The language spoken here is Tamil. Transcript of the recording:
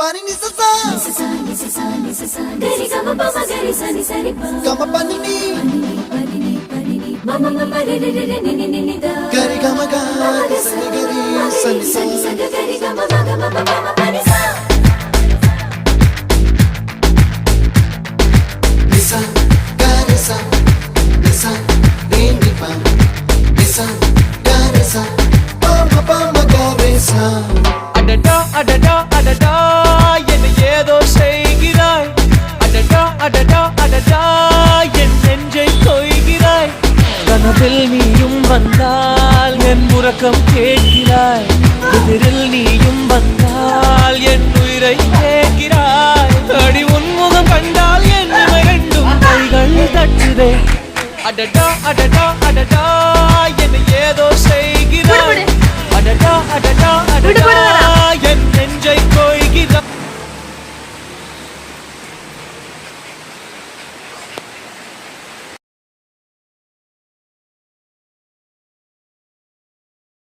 Pani ni sa sa gari gama pa ma gari sa ni sa ri pa gama pani ni mama mama re re re ni ni ni da gari gama ga sa ni gari sa ni sa gari gama ma gama mama pani sa nisa gari sa nisa re ni pa nisa gari sa pa ma gari sa அடடா அடடா அடடா என்ன ஏதோ செய்கிறாய் அடடா அடடா அடடா என் நெஞ்சை கொய்கிறாய் கனவில் நீயும் வந்தால் என் உறக்கம் கேட்கிறாய் எதிரில் நீயும் வந்தால் என் உயிரை கேட்கிறாய் அடி உன்முகம் கண்டால் என் ரெண்டும் கைகள் தட்டுதே அடடா அடடா அடடா என்ன ஏதோ செய்கிறாய் அடடா அடடா அடடா என் நெஞ்சை கொய்கிறாய்